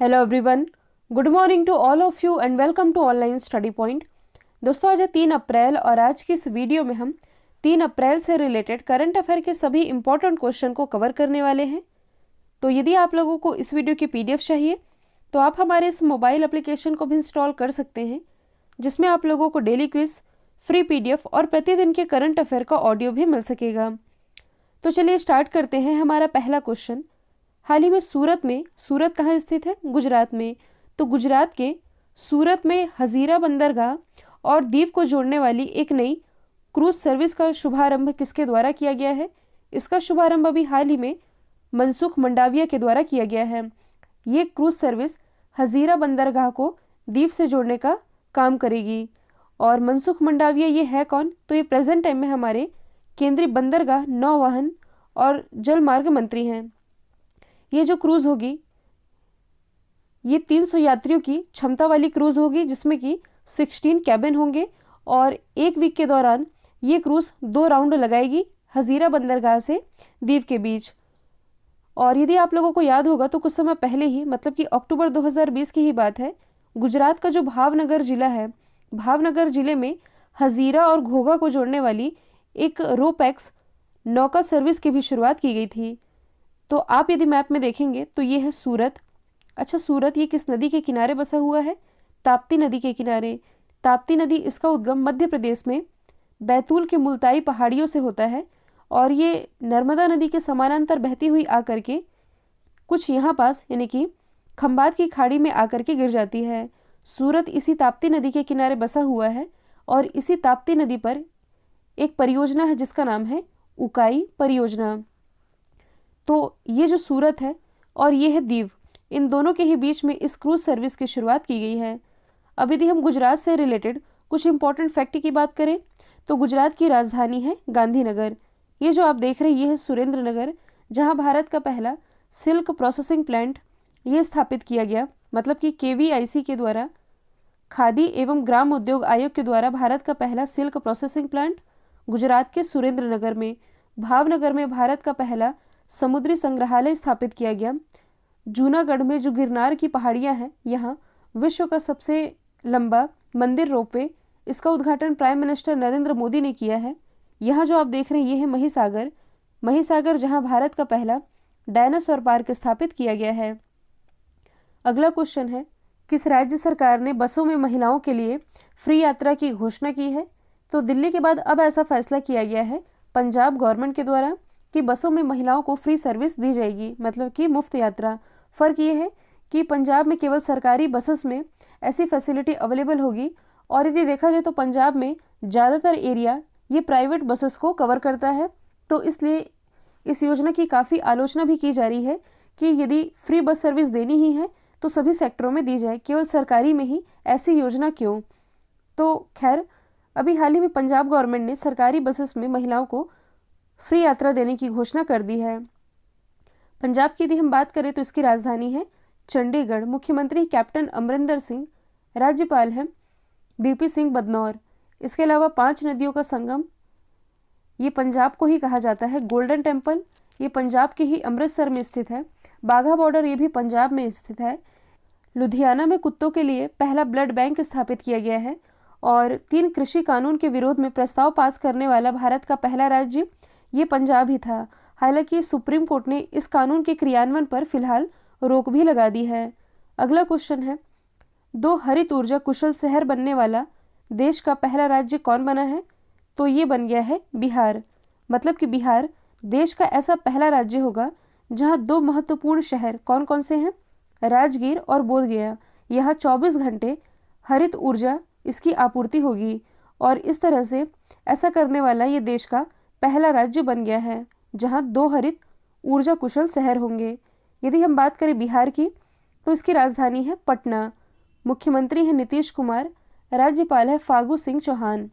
Hello everyone, good morning to all of you and welcome to online study point. दोस्तों, आज है 3 अप्रैल और आज की इस वीडियो में हम 3 अप्रैल से रिलेटेड करंट अफेयर के सभी इंपॉर्टेंट क्वेश्चन को कवर करने वाले हैं। तो यदि आप लोगों को इस वीडियो की पीडीएफ चाहिए तो आप हमारे इस मोबाइल एप्लीकेशन को भी इंस्टॉल कर सकते हैं, जिसमें आप लोगों को डेली क्विज, फ्री पीडीएफ और प्रतिदिन के करंट अफेयर का ऑडियो भी मिल सकेगा। तो चलिए स्टार्ट करते हैं। हमारा पहला क्वेश्चन, हाल ही में सूरत कहाँ स्थित है? गुजरात में। तो गुजरात के सूरत में हजीरा बंदरगाह और दीव को जोड़ने वाली एक नई क्रूज सर्विस का शुभारंभ किसके द्वारा किया गया है? इसका शुभारंभ अभी हाल ही में मनसुख मंडाविया के द्वारा किया गया है। ये क्रूज सर्विस हजीरा बंदरगाह को दीव से जोड़ने का काम करेगी। और मनसुख मंडाविया ये है कौन? तो ये प्रेजेंट टाइम में हमारे केंद्रीय बंदरगाह, नौवहन और जल मार्ग मंत्री हैं। ये जो क्रूज होगी ये 300 यात्रियों की क्षमता वाली क्रूज होगी, जिसमें कि 16 कैबिन होंगे और एक वीक के दौरान ये क्रूज 2 राउंड लगाएगी हजीरा बंदरगाह से दीव के बीच। और यदि आप लोगों को याद होगा तो कुछ समय पहले ही, मतलब कि अक्टूबर 2020 की ही बात है, गुजरात का जो भावनगर जिला है, भावनगर जिले में हजीरा और घोघा को जोड़ने वाली एक रोपैक्स नौका सर्विस की भी शुरुआत की गई थी। तो आप यदि मैप में देखेंगे तो ये है सूरत। अच्छा, सूरत ये किस नदी के किनारे बसा हुआ है? ताप्ती नदी के किनारे। ताप्ती नदी, इसका उद्गम मध्य प्रदेश में बैतूल के मुल्ताई पहाड़ियों से होता है और ये नर्मदा नदी के समानांतर बहती हुई आकर के कुछ यहाँ पास यानी कि खंबात की खाड़ी में आकर के गिर जाती है। सूरत इसी ताप्ती नदी के किनारे बसा हुआ है और इसी ताप्ती नदी पर एक परियोजना है जिसका नाम है उकाई परियोजना। तो ये जो सूरत है और ये है दीव, इन दोनों के ही बीच में इस क्रूज सर्विस की शुरुआत की गई है। अब यदि हम गुजरात से रिलेटेड कुछ इंपॉर्टेंट फैक्ट की बात करें तो गुजरात की राजधानी है गांधीनगर। ये जो आप देख रहे हैं ये है सुरेंद्र नगर, जहाँ भारत का पहला सिल्क प्रोसेसिंग प्लांट ये स्थापित किया गया, मतलब कि KVIC के द्वारा, खादी एवं ग्राम उद्योग आयोग के द्वारा भारत का पहला सिल्क प्रोसेसिंग प्लांट गुजरात के सुरेंद्र नगर में। भावनगर में भारत का पहला समुद्री संग्रहालय स्थापित किया गया। जूनागढ़ में जो गिरनार की पहाड़ियां हैं, यहाँ विश्व का सबसे लंबा मंदिर रोपवे, इसका उद्घाटन प्राइम मिनिस्टर नरेंद्र मोदी ने किया है। यहाँ जो आप देख रहे हैं ये है महिसागर, जहाँ भारत का पहला डायनासोर पार्क स्थापित किया गया है। अगला क्वेश्चन है, किस राज्य सरकार ने बसों में महिलाओं के लिए फ्री यात्रा की घोषणा की है? तो दिल्ली के बाद अब ऐसा फैसला किया गया है पंजाब गवर्नमेंट के द्वारा कि बसों में महिलाओं को फ्री सर्विस दी जाएगी, मतलब कि मुफ्त यात्रा। फ़र्क ये है कि पंजाब में केवल सरकारी बसेस में ऐसी फैसिलिटी अवेलेबल होगी और यदि देखा जाए तो पंजाब में ज़्यादातर एरिया ये प्राइवेट बसेस को कवर करता है। तो इसलिए इस योजना की काफ़ी आलोचना भी की जा रही है कि यदि फ्री बस सर्विस देनी ही है तो सभी सेक्टरों में दी जाए, केवल सरकारी में ही ऐसी योजना क्यों? तो खैर, अभी हाल ही में पंजाब गवर्नमेंट ने सरकारी बसेस में महिलाओं को फ्री यात्रा देने की घोषणा कर दी है। पंजाब की यदि हम बात करें तो इसकी राजधानी है चंडीगढ़। मुख्यमंत्री कैप्टन अमरिंदर सिंह, राज्यपाल हैं BP सिंह बदनौर। इसके अलावा 5 नदियों का संगम ये पंजाब को ही कहा जाता है। गोल्डन टेम्पल ये पंजाब के ही अमृतसर में स्थित है। बाघा बॉर्डर ये भी पंजाब में स्थित है। लुधियाना में कुत्तों के लिए पहला ब्लड बैंक स्थापित किया गया है। और 3 कृषि कानून के विरोध में प्रस्ताव पास करने वाला भारत का पहला राज्य ये पंजाब ही था। हालांकि सुप्रीम कोर्ट ने इस कानून के क्रियान्वयन पर फिलहाल रोक भी लगा दी है। अगला क्वेश्चन है, 2 हरित ऊर्जा कुशल शहर बनने वाला देश का पहला राज्य कौन बना है? तो ये बन गया है बिहार। मतलब कि बिहार देश का ऐसा पहला राज्य होगा जहां 2 महत्वपूर्ण शहर कौन कौन से हैं? राजगीर और बोधगया। यहाँ 24 घंटे हरित ऊर्जा इसकी आपूर्ति होगी और इस तरह से ऐसा करने वाला ये देश का पहला राज्य बन गया है जहां 2 हरित ऊर्जा कुशल शहर होंगे। यदि हम बात करें बिहार की तो इसकी राजधानी है पटना। मुख्यमंत्री है नीतीश कुमार, राज्यपाल है फागू सिंह चौहान।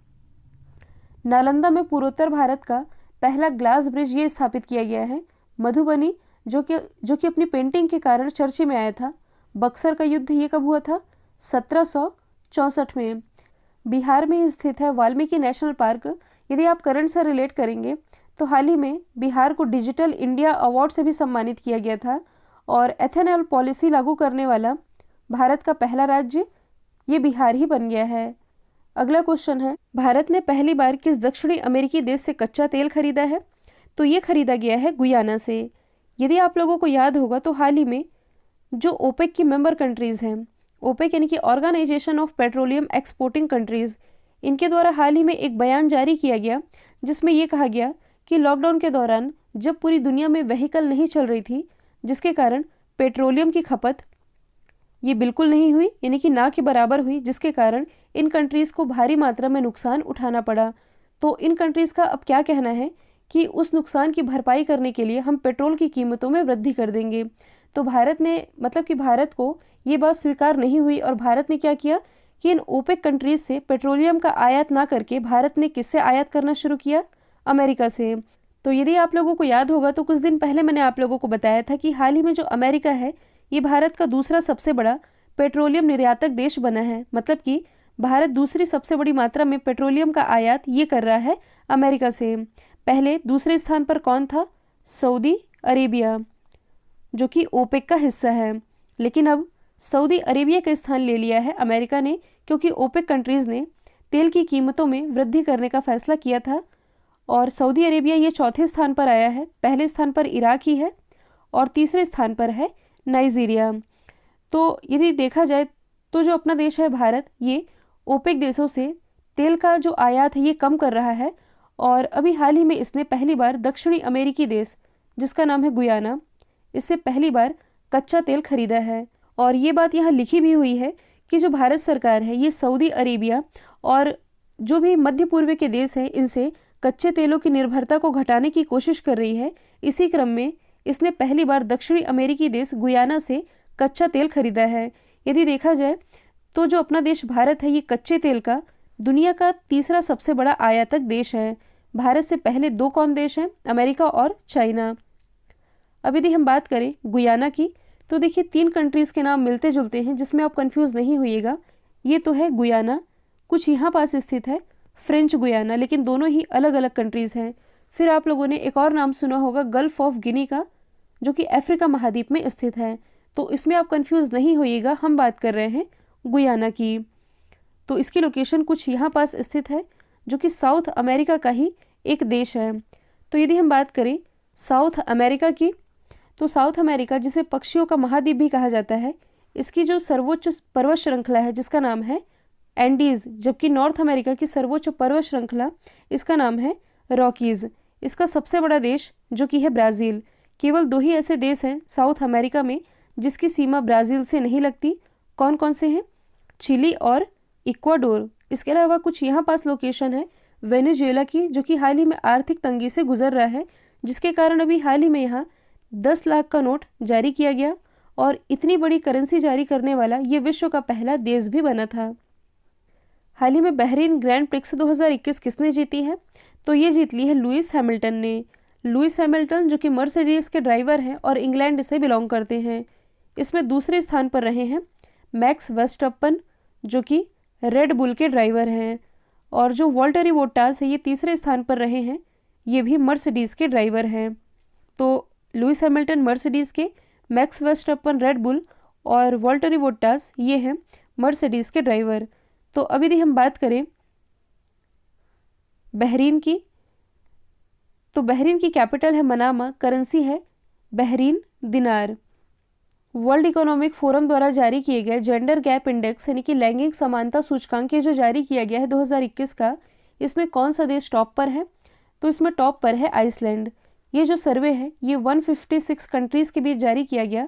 नालंदा में पूर्वोत्तर भारत का पहला ग्लास ब्रिज ये स्थापित किया गया है। मधुबनी जो कि अपनी पेंटिंग के कारण चर्चे में आया था। बक्सर का युद्ध ये कब हुआ था? 1764 में। बिहार में स्थित है वाल्मीकि नेशनल पार्क। यदि आप करंट से रिलेट करेंगे तो हाल ही में बिहार को डिजिटल इंडिया अवार्ड से भी सम्मानित किया गया था और एथेनॉल पॉलिसी लागू करने वाला भारत का पहला राज्य ये बिहार ही बन गया है। अगला क्वेश्चन है, भारत ने पहली बार किस दक्षिणी अमेरिकी देश से कच्चा तेल खरीदा है? तो ये खरीदा गया है गुयाना से। यदि आप लोगों को याद होगा तो हाल ही में जो ओपेक की मेंबर कंट्रीज़ हैं, ओपेक यानी कि organization of petroleum exporting countries, इनके द्वारा हाल ही में एक बयान जारी किया गया जिसमें ये कहा गया कि लॉकडाउन के दौरान जब पूरी दुनिया में व्हीकल नहीं चल रही थी, जिसके कारण पेट्रोलियम की खपत ये बिल्कुल नहीं हुई, यानी कि ना के बराबर हुई, जिसके कारण इन कंट्रीज़ को भारी मात्रा में नुकसान उठाना पड़ा। तो इन कंट्रीज़ का अब क्या कहना है कि उस नुकसान की भरपाई करने के लिए हम पेट्रोल की कीमतों में वृद्धि कर देंगे। तो भारत ने मतलब कि भारत को ये बात स्वीकार नहीं हुई और भारत ने क्या किया कि इन ओपेक कंट्रीज़ से पेट्रोलियम का आयात ना करके भारत ने किससे आयात करना शुरू किया? अमेरिका से। तो यदि आप लोगों को याद होगा तो कुछ दिन पहले मैंने आप लोगों को बताया था कि हाल ही में जो अमेरिका है ये भारत का दूसरा सबसे बड़ा पेट्रोलियम निर्यातक देश बना है। मतलब कि भारत दूसरी सबसे बड़ी मात्रा में पेट्रोलियम का आयात ये कर रहा है अमेरिका से। पहले दूसरे स्थान पर कौन था? सऊदी अरेबिया, जो कि ओपेक का हिस्सा है। लेकिन अब सऊदी अरेबिया का स्थान ले लिया है अमेरिका ने, क्योंकि ओपेक कंट्रीज़ ने तेल की कीमतों में वृद्धि करने का फैसला किया था और सऊदी अरेबिया ये चौथे स्थान पर आया है। पहले स्थान पर इराक ही है और तीसरे स्थान पर है नाइजीरिया। तो यदि देखा जाए तो जो अपना देश है भारत, ये ओपेक देशों से तेल का जो आयात है ये कम कर रहा है और अभी हाल ही में इसने पहली बार दक्षिणी अमेरिकी देश जिसका नाम है गुयाना, इससे पहली बार कच्चा तेल खरीदा है। और ये बात यहाँ लिखी भी हुई है कि जो भारत सरकार है ये सऊदी अरेबिया और जो भी मध्य पूर्व के देश हैं इनसे कच्चे तेलों की निर्भरता को घटाने की कोशिश कर रही है। इसी क्रम में इसने पहली बार दक्षिणी अमेरिकी देश गुयाना से कच्चा तेल खरीदा है। यदि देखा जाए तो जो अपना देश भारत है ये कच्चे तेल का दुनिया का तीसरा सबसे बड़ा आयातक देश है। भारत से पहले दो कौन देश हैं? अमेरिका और चाइना। अब यदि हम बात करें गुयाना की तो देखिए 3 कंट्रीज़ के नाम मिलते जुलते हैं जिसमें आप कंफ्यूज नहीं होइएगा। ये तो है गुयाना, कुछ यहाँ पास स्थित है फ्रेंच गुयाना, लेकिन दोनों ही अलग अलग कंट्रीज़ हैं। फिर आप लोगों ने एक और नाम सुना होगा गल्फ ऑफ गिनी का, जो कि अफ्रीका महाद्वीप में स्थित है। तो इसमें आप कंफ्यूज नहीं होइएगा, हम बात कर रहे हैं गुयाना की। तो इसकी लोकेशन कुछ यहाँ पास स्थित है जो कि साउथ अमेरिका का ही एक देश है। तो यदि हम बात करें साउथ अमेरिका की तो साउथ अमेरिका जिसे पक्षियों का महाद्वीप भी कहा जाता है, इसकी जो सर्वोच्च पर्वत श्रृंखला है जिसका नाम है एंडीज़, जबकि नॉर्थ अमेरिका की सर्वोच्च पर्वत श्रृंखला इसका नाम है रॉकीज़। इसका सबसे बड़ा देश जो कि है ब्राज़ील। केवल 2 ही ऐसे देश हैं साउथ अमेरिका में जिसकी सीमा ब्राज़ील से नहीं लगती। कौन कौन से हैं? चिली और इक्वाडोर। इसके अलावा कुछ यहाँ पास लोकेशन है वेनेजुएला की, जो कि हाल ही में आर्थिक तंगी से गुजर रहा है, जिसके कारण अभी हाल ही में यहाँ 10 लाख का नोट जारी किया गया और इतनी बड़ी करेंसी जारी करने वाला ये विश्व का पहला देश भी बना था। हाल ही में बहरीन ग्रैंड प्रिक्स 2021 किसने जीती है? तो ये जीत ली है लुइस हैमिल्टन ने। लुइस हैमिल्टन जो कि मर्सिडीज के ड्राइवर हैं और इंग्लैंड से बिलोंग करते हैं। इसमें दूसरे स्थान पर रहे हैं मैक्स वर्स्टप्पन जो कि रेड बुल के ड्राइवर हैं, और जो वॉल्टरी बोट्टास है ये तीसरे स्थान पर रहे हैं, ये भी मर्सिडीज़ के ड्राइवर हैं। तो लुइस हैमिल्टन मर्सिडीज़ के, मैक्स वर्स्टप्पन रेड बुल और वॉल्टरी बोट्टास ये हैं मर्सिडीज़ के ड्राइवर। तो अब यदि हम बात करें बहरीन की तो बहरीन की कैपिटल है मनामा, करेंसी है बहरीन दिनार। वर्ल्ड इकोनॉमिक फोरम द्वारा जारी किए गए जेंडर गैप इंडेक्स यानी कि लैंगिक समानता सूचकांक जो जारी किया गया है 2021 का, इसमें कौन सा देश टॉप पर है? तो इसमें टॉप पर है आइसलैंड। ये जो सर्वे है ये 156 कंट्रीज़ के बीच जारी किया गया,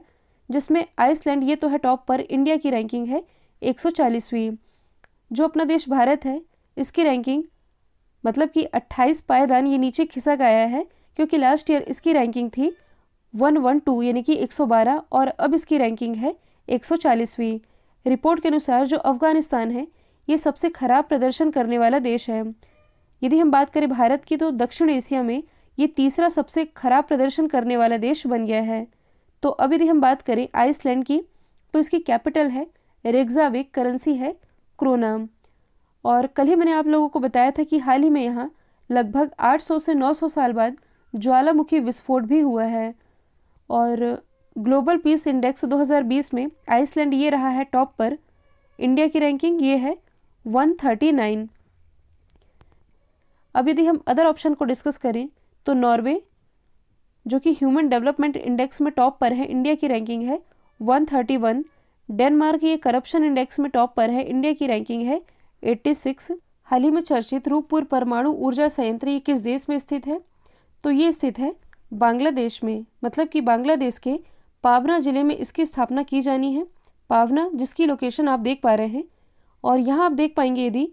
जिसमें आइसलैंड ये तो है टॉप पर। इंडिया की रैंकिंग है 140वीं। जो अपना देश भारत है इसकी रैंकिंग मतलब कि 28 पायदान ये नीचे खिसक आया है, क्योंकि लास्ट ईयर इसकी रैंकिंग थी 112 यानी कि 112 और अब इसकी रैंकिंग है 140वीं। रिपोर्ट के अनुसार जो अफगानिस्तान है ये सबसे खराब प्रदर्शन करने वाला देश है। यदि हम बात करें भारत की तो दक्षिण एशिया में ये तीसरा सबसे खराब प्रदर्शन करने वाला देश बन गया है। तो अब यदि हम बात करें आइसलैंड की तो इसकी कैपिटल है रेक्जाविक, करेंसी है क्रोना। और कल ही मैंने आप लोगों को बताया था कि हाल ही में यहाँ लगभग 800 से 900 साल बाद ज्वालामुखी विस्फोट भी हुआ है और ग्लोबल पीस इंडेक्स 2020 में आइसलैंड ये रहा है टॉप पर। इंडिया की रैंकिंग ये है 139। अब यदि हम अदर ऑप्शन को डिस्कस करें तो नॉर्वे जो कि ह्यूमन डेवलपमेंट इंडेक्स में टॉप पर है, इंडिया की रैंकिंग है 131। डेनमार्क ये करप्शन इंडेक्स में टॉप पर है, इंडिया की रैंकिंग है 86। हाल ही में चर्चित रूपपुर परमाणु ऊर्जा संयंत्र ये किस देश में स्थित है? तो ये स्थित है बांग्लादेश में, मतलब कि बांग्लादेश के पावना जिले में इसकी स्थापना की जानी है। पावना जिसकी लोकेशन आप देख पा रहे हैं, और यहाँ आप देख पाएंगे यदि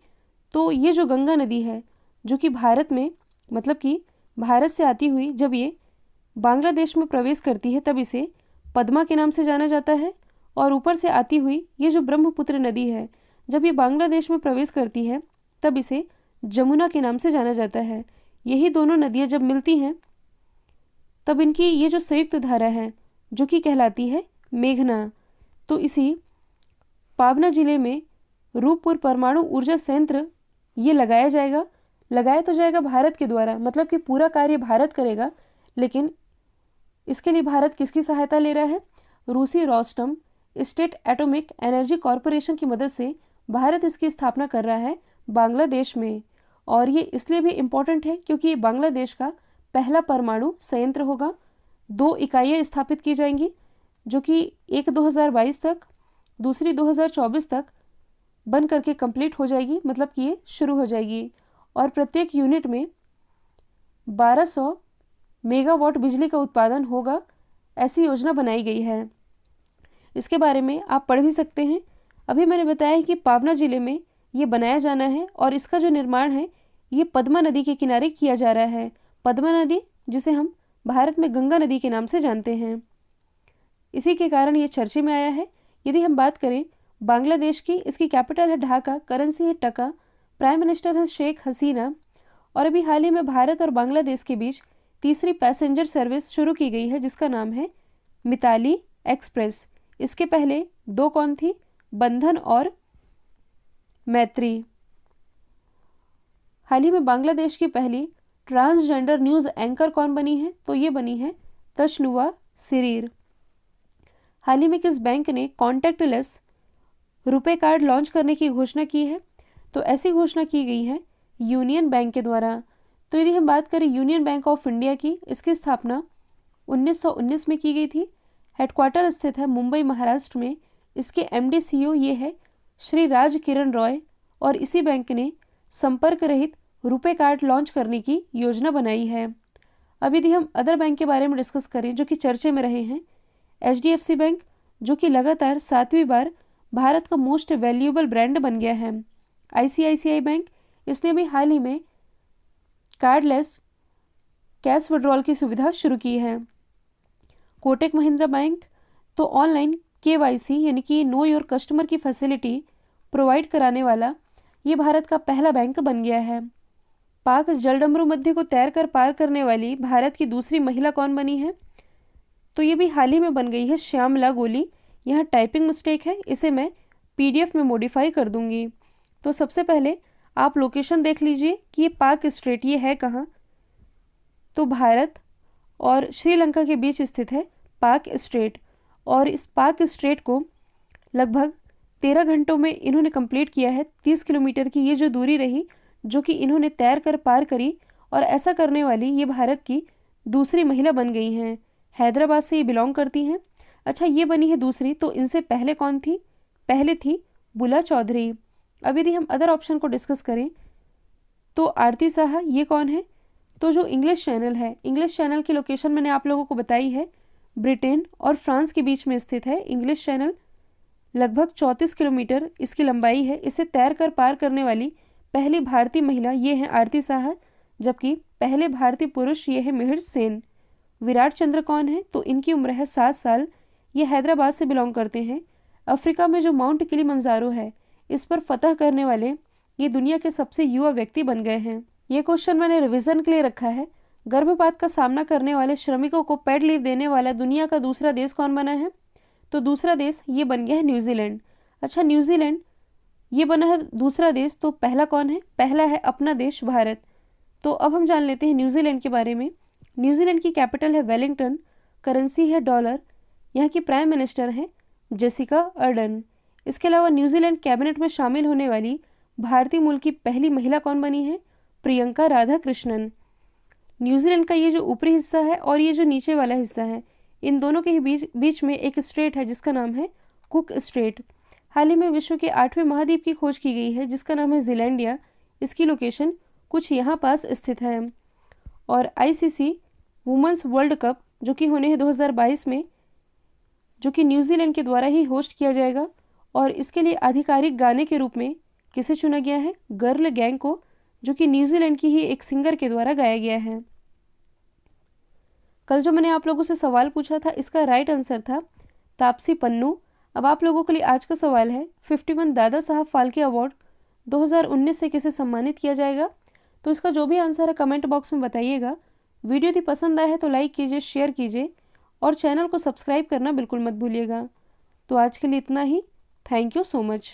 तो ये जो गंगा नदी है जो कि भारत में, मतलब कि भारत से आती हुई जब ये बांग्लादेश में प्रवेश करती है तब इसे पद्मा के नाम से जाना जाता है, और ऊपर से आती हुई ये जो ब्रह्मपुत्र नदी है जब ये बांग्लादेश में प्रवेश करती है तब इसे जमुना के नाम से जाना जाता है। यही दोनों नदियाँ जब मिलती हैं तब इनकी ये जो संयुक्त धारा है जो कि कहलाती है मेघना। तो इसी पावना जिले में रूपपुर परमाणु ऊर्जा संयंत्र ये लगाया तो जाएगा भारत के द्वारा, मतलब कि पूरा कार्य भारत करेगा, लेकिन इसके लिए भारत किसकी सहायता ले रहा है? रूसी rostrum state atomic energy corporation की मदद से भारत इसकी स्थापना कर रहा है बांग्लादेश में। और ये इसलिए भी इम्पोर्टेंट है क्योंकि ये बांग्लादेश का पहला परमाणु संयंत्र होगा। 2 इकाइयाँ स्थापित की जाएंगी जो कि एक 2022 तक, दूसरी 2024 तक बन करके कंप्लीट हो जाएगी, मतलब कि ये शुरू हो जाएगी। और प्रत्येक यूनिट में 1200 मेगावाट बिजली का उत्पादन होगा, ऐसी योजना बनाई गई है। इसके बारे में आप पढ़ भी सकते हैं। अभी मैंने बताया है कि पावना जिले में ये बनाया जाना है और इसका जो निर्माण है ये पद्मा नदी के किनारे किया जा रहा है। पद्मा नदी जिसे हम भारत में गंगा नदी के नाम से जानते हैं, इसी के कारण ये चर्चे में आया है। यदि हम बात करें बांग्लादेश की, इसकी कैपिटल है ढाका, करेंसी है टका, प्राइम मिनिस्टर है शेख हसीना, और अभी हाल ही में भारत और बांग्लादेश के बीच तीसरी पैसेंजर सर्विस शुरू की गई है जिसका नाम है मिताली एक्सप्रेस। इसके पहले 2 कौन थी? बंधन और मैत्री। हाल ही में बांग्लादेश की पहली ट्रांसजेंडर न्यूज़ एंकर कौन बनी है? तो ये बनी है तशनुवा सिरीर। हाल ही में किस बैंक ने कॉन्टैक्टलेस रुपए कार्ड लॉन्च करने की घोषणा की है? तो ऐसी घोषणा की गई है यूनियन बैंक के द्वारा। तो यदि हम बात करें यूनियन बैंक ऑफ इंडिया की, इसकी स्थापना 1919 में की गई थी। हेडक्वार्टर स्थित है मुंबई महाराष्ट्र में। इसके एमडी सीईओ ये है श्री राज किरण रॉय, और इसी बैंक ने संपर्क रहित रुपए कार्ड लॉन्च करने की योजना बनाई है। अब यदि हम अदर बैंक के बारे में डिस्कस करें जो कि चर्चे में रहे हैं, HDFC बैंक जो कि लगातार 7वीं बार भारत का मोस्ट वैल्यूएबल ब्रांड बन गया है। ICICI बैंक, इसने भी हाल ही में कार्डलेस कैश विड्रॉल की सुविधा शुरू की है। कोटक महिंद्रा बैंक तो ऑनलाइन KYC यानी कि नो योर कस्टमर की फैसिलिटी प्रोवाइड कराने वाला ये भारत का पहला बैंक बन गया है। पाक जलडमरू मध्य को तैरकर पार करने वाली भारत की दूसरी महिला कौन बनी है? तो ये भी हाल ही में बन गई है श्यामला गोली। यहाँ टाइपिंग मिस्टेक है, इसे मैं PDF में मॉडिफाई कर दूंगी। तो सबसे पहले आप लोकेशन देख लीजिए कि ये पाक स्ट्रेट ये है कहाँ? तो भारत और श्रीलंका के बीच स्थित है पाक स्ट्रेट, और इस पाक स्ट्रेट को लगभग 13 घंटों में इन्होंने कंप्लीट किया है। 30 किलोमीटर की ये जो दूरी रही जो कि इन्होंने तैर कर पार करी, और ऐसा करने वाली ये भारत की दूसरी महिला बन गई हैं। हैदराबाद से ये बिलोंग करती हैं। अच्छा, ये बनी है दूसरी, तो इनसे पहले कौन थी? पहले थी बुला चौधरी। अब यदि हम अदर ऑप्शन को डिस्कस करें तो आरती साहा ये कौन है? तो जो इंग्लिश चैनल है, इंग्लिश चैनल की लोकेशन मैंने आप लोगों को बताई है, ब्रिटेन और फ्रांस के बीच में स्थित है इंग्लिश चैनल। लगभग 34 किलोमीटर इसकी लंबाई है। इसे तैर कर पार करने वाली पहली भारतीय महिला ये है आरती साहा, जबकि पहले भारतीय पुरुष ये है मिहिर सेन। विराट चंद्र कौन है? तो इनकी उम्र है 7 साल। ये हैदराबाद से बिलोंग करते हैं। अफ्रीका में जो माउंट किलिमंजारो है इस पर फतह करने वाले ये दुनिया के सबसे युवा व्यक्ति बन गए हैं। ये क्वेश्चन मैंने रिवीजन के लिए रखा है। गर्भपात का सामना करने वाले श्रमिकों को पेड लीव देने वाला दुनिया का दूसरा देश कौन बना है? तो दूसरा देश ये बन गया है न्यूजीलैंड। अच्छा, न्यूजीलैंड ये बना है दूसरा देश, तो पहला कौन है? पहला है अपना देश भारत। तो अब हम जान लेते हैं न्यूजीलैंड के बारे में। न्यूजीलैंड की कैपिटल है वेलिंगटन, करेंसी है डॉलर, यहाँ की प्राइम मिनिस्टर हैं जेसिका अर्डर्न। इसके अलावा न्यूजीलैंड कैबिनेट में शामिल होने वाली भारतीय मूल की पहली महिला कौन बनी है? प्रियंका राधाकृष्णन। न्यूजीलैंड का ये जो ऊपरी हिस्सा है और ये जो नीचे वाला हिस्सा है, इन दोनों के ही बीच में एक स्ट्रेट है जिसका नाम है कुक स्ट्रेट। हाल ही में विश्व के 8वें महाद्वीप की खोज की गई है जिसका नाम है जीलैंडिया। इसकी लोकेशन कुछ यहाँ पास स्थित है। और आईसीसी वुमेन्स वर्ल्ड कप जो कि होने हैं 2022 में, जो कि न्यूजीलैंड के द्वारा ही होस्ट किया जाएगा, और इसके लिए आधिकारिक गाने के रूप में किसे चुना गया है? गर्ल गैंग को, जो कि न्यूजीलैंड की ही एक सिंगर के द्वारा गाया गया है। कल जो मैंने आप लोगों से सवाल पूछा था, इसका राइट आंसर था तापसी पन्नू। अब आप लोगों के लिए आज का सवाल है 51 दादा साहब फाल्के अवार्ड 2019 से किसे सम्मानित किया जाएगा? तो इसका जो भी आंसर है कमेंट बॉक्स में बताइएगा। वीडियो यदि पसंद आए है तो लाइक कीजिए, शेयर कीजिए और चैनल को सब्सक्राइब करना बिल्कुल मत भूलिएगा। तो आज के लिए इतना ही। Thank you so much.